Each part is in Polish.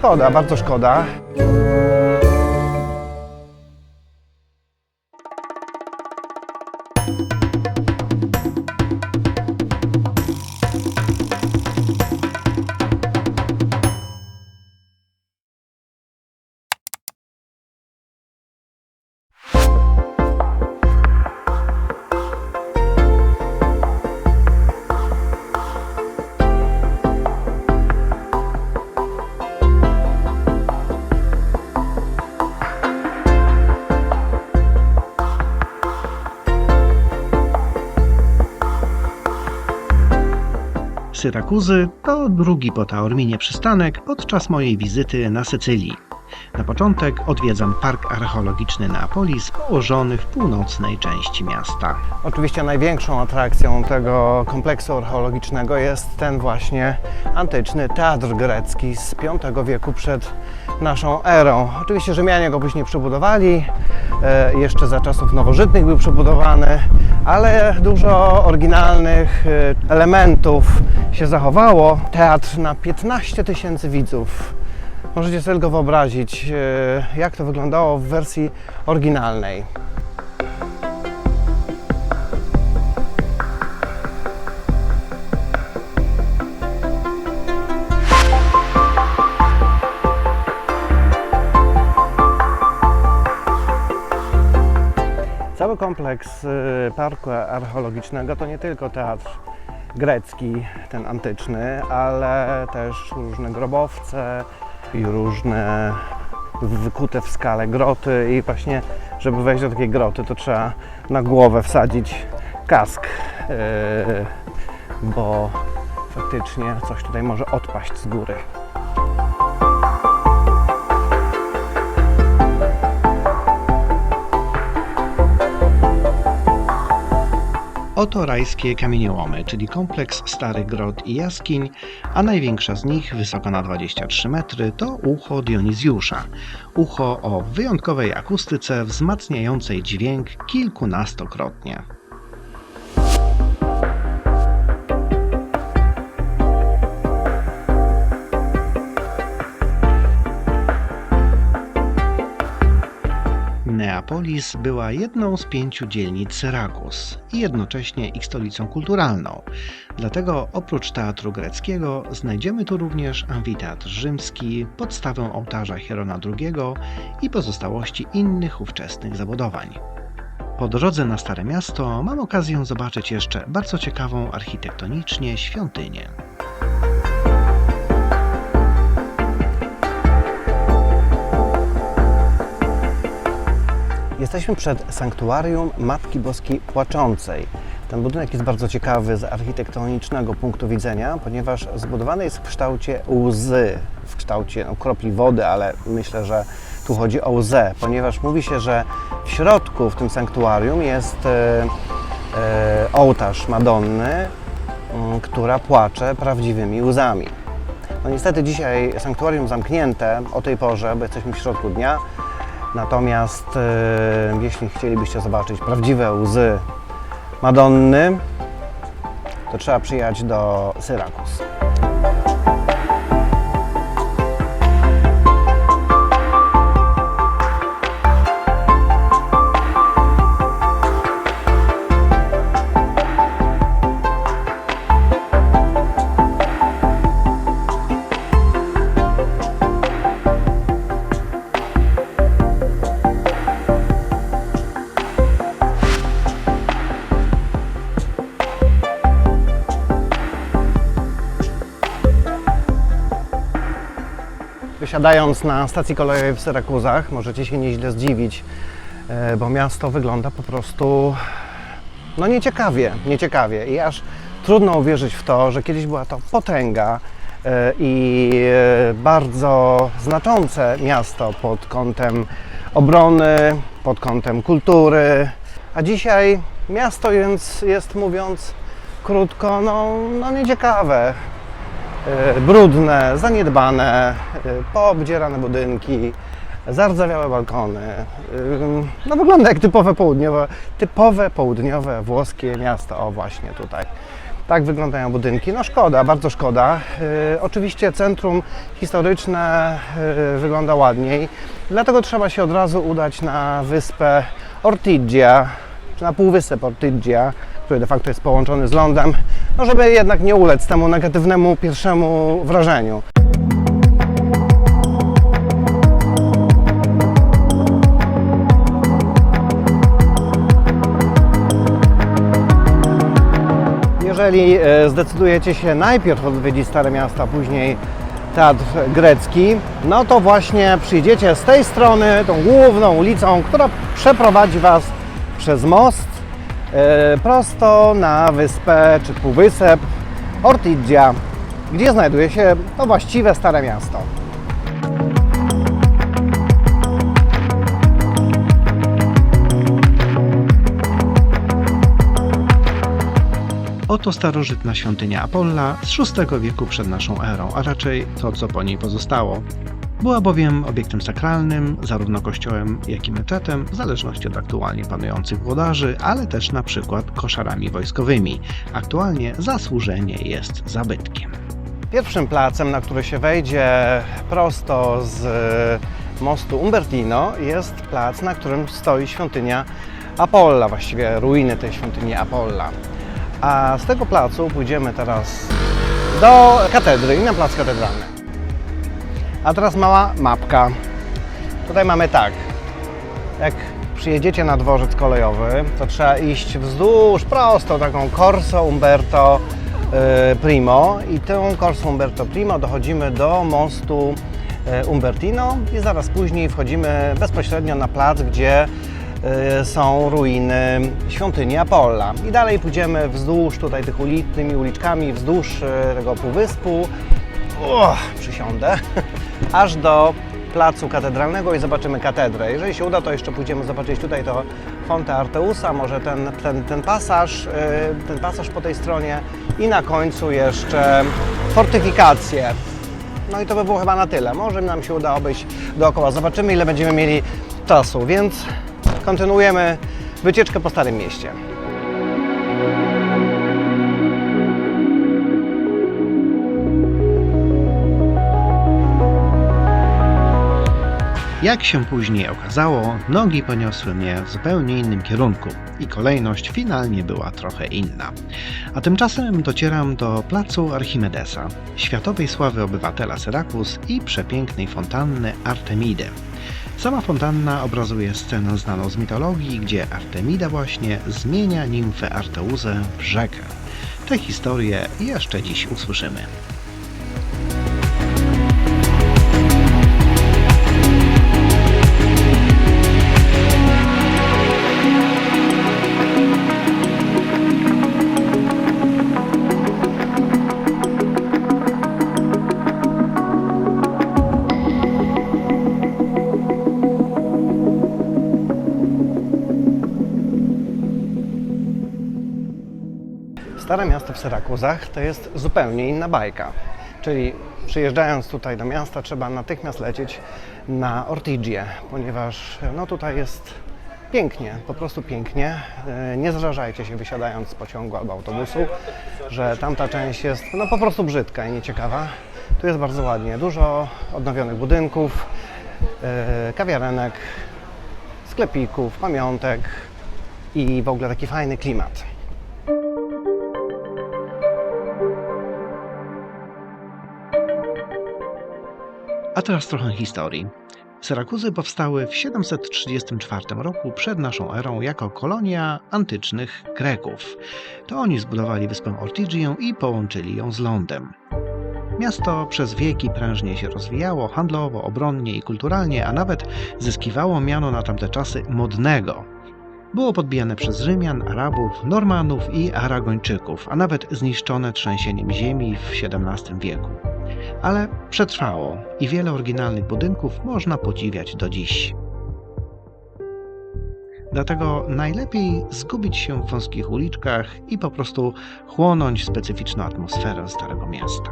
szkoda, bardzo szkoda. Syrakuzy to drugi po Taorminie przystanek podczas mojej wizyty na Sycylii. Na początek odwiedzam park archeologiczny Neapolis położony w północnej części miasta. Oczywiście największą atrakcją tego kompleksu archeologicznego jest ten właśnie antyczny teatr grecki z V wieku przed naszą erą. Oczywiście Rzymianie go później przebudowali, jeszcze za czasów nowożytnych był przebudowany, ale dużo oryginalnych elementów się zachowało. Teatr na 15 000 widzów. Możecie sobie tylko wyobrazić, jak to wyglądało w wersji oryginalnej. Cały kompleks parku archeologicznego to nie tylko teatr grecki, ten antyczny, ale też różne grobowce i różne wykute w skale groty i właśnie, żeby wejść do takiej groty, to trzeba na głowę wsadzić kask, bo faktycznie coś tutaj może odpaść z góry. Oto rajskie kamieniołomy, czyli kompleks starych grot i jaskiń, a największa z nich, wysoko na 23 metry, to ucho Dionizjusza. Ucho o wyjątkowej akustyce wzmacniającej dźwięk kilkunastokrotnie. Neapolis była jedną z 5 dzielnic Syrakus i jednocześnie ich stolicą kulturalną. Dlatego oprócz teatru greckiego znajdziemy tu również amfiteatr rzymski, podstawę ołtarza Hierona II i pozostałości innych ówczesnych zabudowań. Po drodze na Stare Miasto mam okazję zobaczyć jeszcze bardzo ciekawą architektonicznie świątynię. Jesteśmy przed sanktuarium Matki Boskiej Płaczącej. Ten budynek jest bardzo ciekawy z architektonicznego punktu widzenia, ponieważ zbudowany jest w kształcie łzy, w kształcie kropli wody, ale myślę, że tu chodzi o łzę, ponieważ mówi się, że w środku w tym sanktuarium jest ołtarz Madonny, która płacze prawdziwymi łzami. No niestety dzisiaj sanktuarium zamknięte o tej porze, bo jesteśmy w środku dnia. Natomiast jeśli chcielibyście zobaczyć prawdziwe łzy Madonny, to trzeba przyjechać do Syrakus. Wysiadając na stacji kolejowej w Syrakuzach możecie się nieźle zdziwić, bo miasto wygląda po prostu no nieciekawie i aż trudno uwierzyć w to, że kiedyś była to potęga i bardzo znaczące miasto pod kątem obrony, pod kątem kultury, a dzisiaj miasto jest, mówiąc krótko, no nieciekawe. Brudne, zaniedbane, poobdzierane budynki, zardzewiałe balkony. No wygląda jak typowe południowe włoskie miasto. O właśnie tutaj. Tak wyglądają budynki. No szkoda, bardzo szkoda. Oczywiście centrum historyczne wygląda ładniej, dlatego trzeba się od razu udać na wyspę Ortigia, czy na półwysep Ortigia, który de facto jest połączony z lądem, no żeby jednak nie ulec temu negatywnemu pierwszemu wrażeniu. Jeżeli zdecydujecie się najpierw odwiedzić Stare Miasto, a później Teatr Grecki, no to właśnie przyjdziecie z tej strony, tą główną ulicą, która przeprowadzi Was przez most prosto na wyspę czy półwysep Ortigia, gdzie znajduje się to właściwe Stare Miasto. Oto starożytna świątynia Apolla z VI wieku przed naszą erą, a raczej to, co po niej pozostało. Była bowiem obiektem sakralnym, zarówno kościołem, jak i meczetem, w zależności od aktualnie panujących włodarzy, ale też na przykład koszarami wojskowymi. Aktualnie zasłużenie jest zabytkiem. Pierwszym placem, na który się wejdzie prosto z mostu Umbertino, jest plac, na którym stoi świątynia Apolla, właściwie ruiny tej świątyni Apolla. A z tego placu pójdziemy teraz do katedry i na plac katedralny. A teraz mała mapka. Tutaj mamy tak, jak przyjedziecie na dworzec kolejowy, to trzeba iść wzdłuż prosto taką Corso Umberto Primo i tą Corso Umberto Primo dochodzimy do mostu Umbertino i zaraz później wchodzimy bezpośrednio na plac, gdzie są ruiny świątyni Apolla. I dalej pójdziemy wzdłuż tutaj tymi uliczkami, wzdłuż tego półwyspu, przysiądę, aż do placu katedralnego i zobaczymy katedrę. Jeżeli się uda, to jeszcze pójdziemy zobaczyć tutaj to Fonte Arteusa, może ten pasaż po tej stronie i na końcu jeszcze fortyfikacje. No i to by było chyba na tyle. Może nam się uda obejść dookoła. Zobaczymy, ile będziemy mieli czasu, więc kontynuujemy wycieczkę po Starym Mieście. Jak się później okazało, nogi poniosły mnie w zupełnie innym kierunku i kolejność finalnie była trochę inna. A tymczasem docieram do placu Archimedesa, światowej sławy obywatela Syrakus i przepięknej fontanny Artemidy. Sama fontanna obrazuje scenę znaną z mitologii, gdzie Artemida właśnie zmienia nimfę Arteuzę w rzekę. Tę historię jeszcze dziś usłyszymy. Stare Miasto w Syrakuzach to jest zupełnie inna bajka. Czyli przyjeżdżając tutaj do miasta trzeba natychmiast lecieć na Ortigię, ponieważ no tutaj jest pięknie, po prostu pięknie. Nie zrażajcie się wysiadając z pociągu albo autobusu, że tamta część jest no po prostu brzydka i nieciekawa. Tu jest bardzo ładnie, dużo odnowionych budynków, kawiarenek, sklepików, pamiątek i w ogóle taki fajny klimat. A teraz trochę historii. Syrakuzy powstały w 734 roku przed naszą erą jako kolonia antycznych Greków. To oni zbudowali wyspę Ortigię i połączyli ją z lądem. Miasto przez wieki prężnie się rozwijało handlowo, obronnie i kulturalnie, a nawet zyskiwało miano na tamte czasy modnego. Było podbijane przez Rzymian, Arabów, Normanów i Aragończyków, a nawet zniszczone trzęsieniem ziemi w XVII wieku. Ale przetrwało i wiele oryginalnych budynków można podziwiać do dziś. Dlatego najlepiej zgubić się w wąskich uliczkach i po prostu chłonąć specyficzną atmosferę Starego Miasta.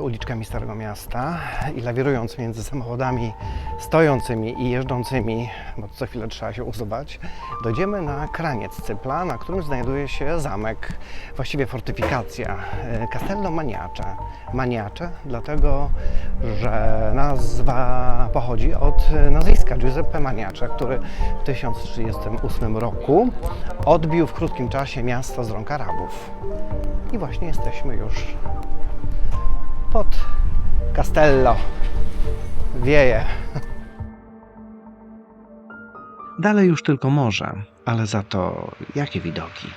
uliczkami Starego Miasta i lawirując między samochodami stojącymi i jeżdżącymi, bo co chwilę trzeba się usuwać, dojdziemy na kraniec Cypla, na którym znajduje się zamek, właściwie fortyfikacja, Castello Maniace. Maniace dlatego, że nazwa pochodzi od nazwiska Giuseppe Maniace, który w 1038 roku odbił w krótkim czasie miasto z rąk Arabów. I właśnie jesteśmy już pod Castello. Wieje. Dalej już tylko morze, ale za to jakie widoki.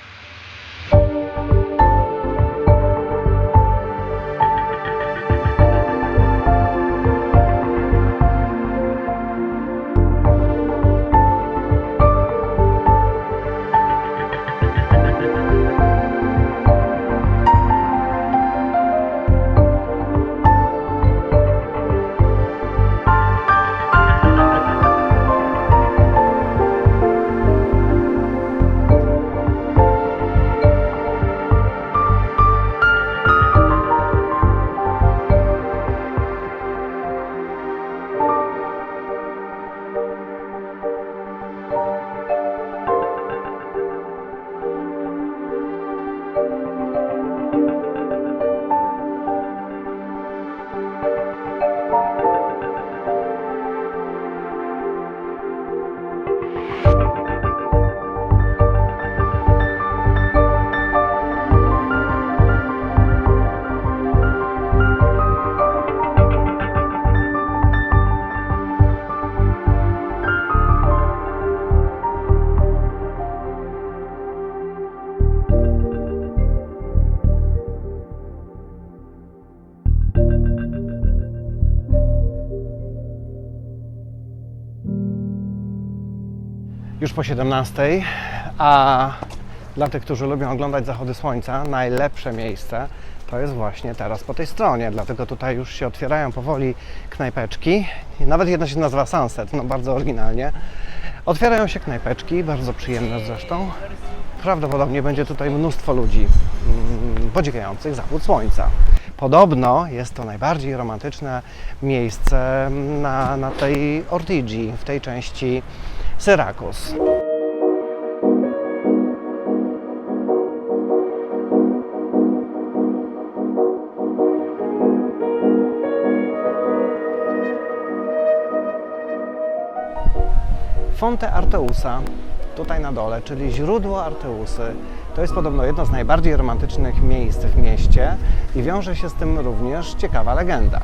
Już po 17, a dla tych, którzy lubią oglądać zachody słońca, najlepsze miejsce to jest właśnie teraz po tej stronie, dlatego tutaj już się otwierają powoli knajpeczki. Nawet jedna się nazywa Sunset, no bardzo oryginalnie. Otwierają się knajpeczki, bardzo przyjemne zresztą. Prawdopodobnie będzie tutaj mnóstwo ludzi podziwiających zachód słońca. Podobno jest to najbardziej romantyczne miejsce na tej Ortigi, w tej części Syrakus. Fonte Arteusa, tutaj na dole, czyli źródło Arteusy. To jest podobno jedno z najbardziej romantycznych miejsc w mieście i wiąże się z tym również ciekawa legenda.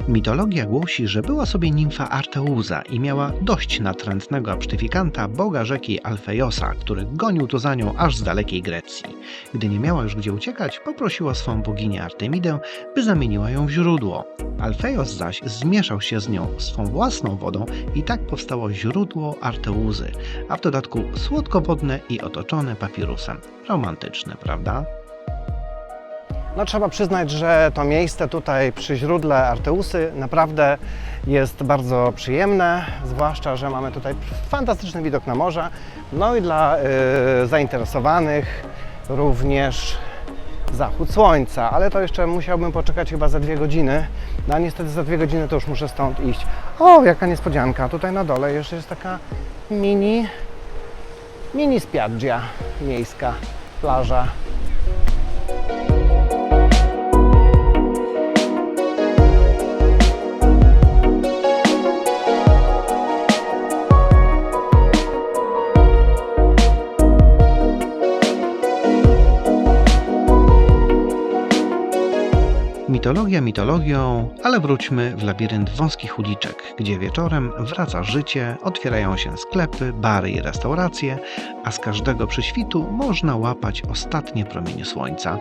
Mitologia głosi, że była sobie nimfa Arteuza i miała dość natrętnego absztyfikanta, boga rzeki Alfejosa, który gonił tu za nią aż z dalekiej Grecji. Gdy nie miała już gdzie uciekać, poprosiła swą boginię Artemidę, by zamieniła ją w źródło. Alfejos zaś zmieszał się z nią swą własną wodą i tak powstało źródło Arteuzy, a w dodatku słodkowodne i otoczone papirusem. Romantyczne, prawda? No trzeba przyznać, że to miejsce tutaj przy źródle Arteusy naprawdę jest bardzo przyjemne, zwłaszcza, że mamy tutaj fantastyczny widok na morze. No i dla zainteresowanych również zachód słońca, ale to jeszcze musiałbym poczekać chyba za 2 godziny. No a niestety za 2 godziny to już muszę stąd iść. O, jaka niespodzianka, tutaj na dole jeszcze jest taka mini spiaggia miejska, plaża. Mitologia mitologią, ale wróćmy w labirynt wąskich uliczek, gdzie wieczorem wraca życie, otwierają się sklepy, bary i restauracje, a z każdego przyświtu można łapać ostatnie promienie słońca.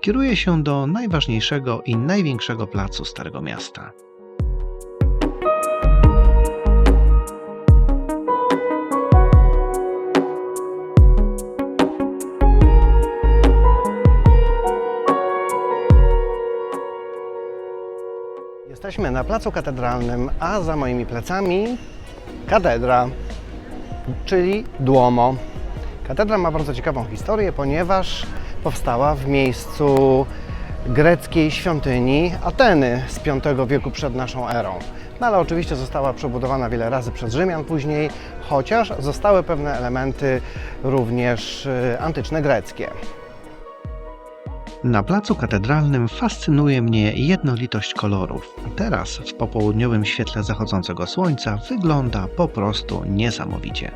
Kieruje się do najważniejszego i największego placu Starego Miasta. Jesteśmy na placu katedralnym, a za moimi plecami katedra, czyli Duomo. Katedra ma bardzo ciekawą historię, ponieważ powstała w miejscu greckiej świątyni Ateny z V wieku przed naszą erą. No ale oczywiście została przebudowana wiele razy przez Rzymian później, chociaż zostały pewne elementy również antyczne greckie. Na placu katedralnym fascynuje mnie jednolitość kolorów. Teraz, w popołudniowym świetle zachodzącego słońca, wygląda po prostu niesamowicie.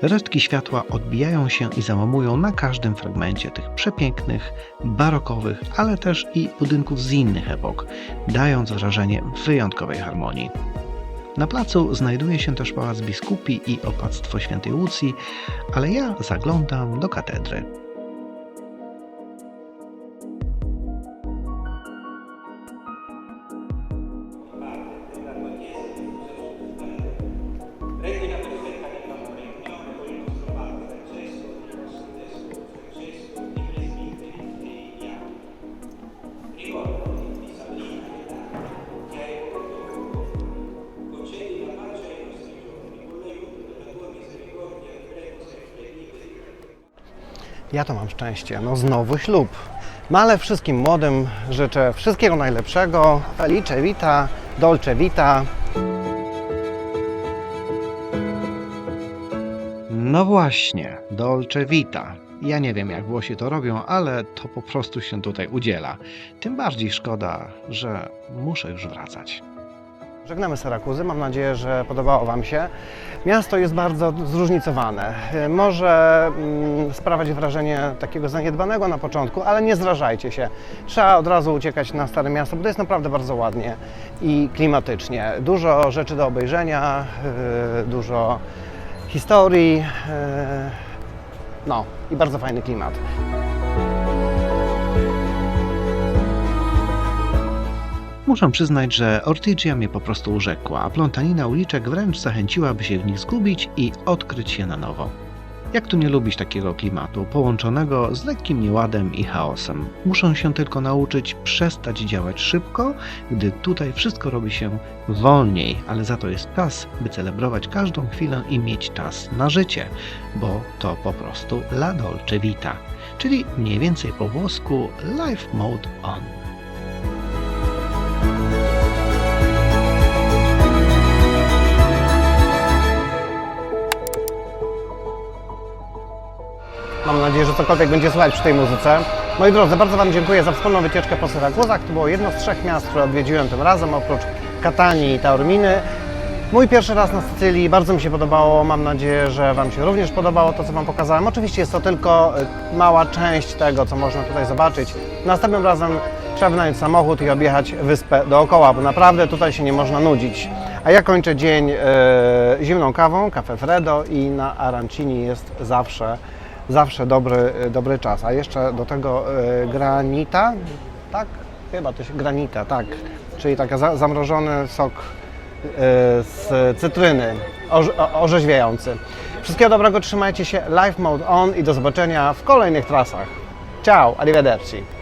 Resztki światła odbijają się i załamują na każdym fragmencie tych przepięknych, barokowych, ale też i budynków z innych epok, dając wrażenie wyjątkowej harmonii. Na placu znajduje się też Pałac Biskupi i Opactwo Świętej Łucji, ale ja zaglądam do katedry. Ja to mam szczęście, no znowu ślub. No ale wszystkim młodym życzę wszystkiego najlepszego. Felice vita, dolce vita. No właśnie, dolce vita. Ja nie wiem, jak Włosi to robią, ale to po prostu się tutaj udziela. Tym bardziej szkoda, że muszę już wracać. Żegnamy Syrakuzy, mam nadzieję, że podobało Wam się. Miasto jest bardzo zróżnicowane. Może sprawiać wrażenie takiego zaniedbanego na początku, ale nie zrażajcie się. Trzeba od razu uciekać na Stare Miasto, bo to jest naprawdę bardzo ładnie i klimatycznie. Dużo rzeczy do obejrzenia, dużo historii, no i bardzo fajny klimat. Muszę przyznać, że Ortygia mnie po prostu urzekła, a plątanina uliczek wręcz zachęciłaby się w nich zgubić i odkryć się na nowo. Jak tu nie lubić takiego klimatu, połączonego z lekkim nieładem i chaosem? Muszę się tylko nauczyć przestać działać szybko, gdy tutaj wszystko robi się wolniej, ale za to jest czas, by celebrować każdą chwilę i mieć czas na życie, bo to po prostu la dolce vita, czyli mniej więcej po włosku life mode on. Mam nadzieję, że cokolwiek będzie słychać przy tej muzyce. Moi drodzy, bardzo Wam dziękuję za wspólną wycieczkę po Syrakuzach. To było jedno z 3 miast, które odwiedziłem tym razem, oprócz Katanii i Taorminy. Mój pierwszy raz na Sycylii, bardzo mi się podobało. Mam nadzieję, że Wam się również podobało to, co Wam pokazałem. Oczywiście jest to tylko mała część tego, co można tutaj zobaczyć. Następnym razem trzeba wynająć samochód i objechać wyspę dookoła, bo naprawdę tutaj się nie można nudzić. A ja kończę dzień zimną kawą, Caffè Freddo, i na Arancini jest zawsze dobry czas. A jeszcze do tego granita, tak? Chyba to się granita, tak. Czyli taki zamrożony sok z cytryny, orzeźwiający. Wszystkiego dobrego, trzymajcie się, Life Mode On i do zobaczenia w kolejnych trasach. Ciao, arrivederci.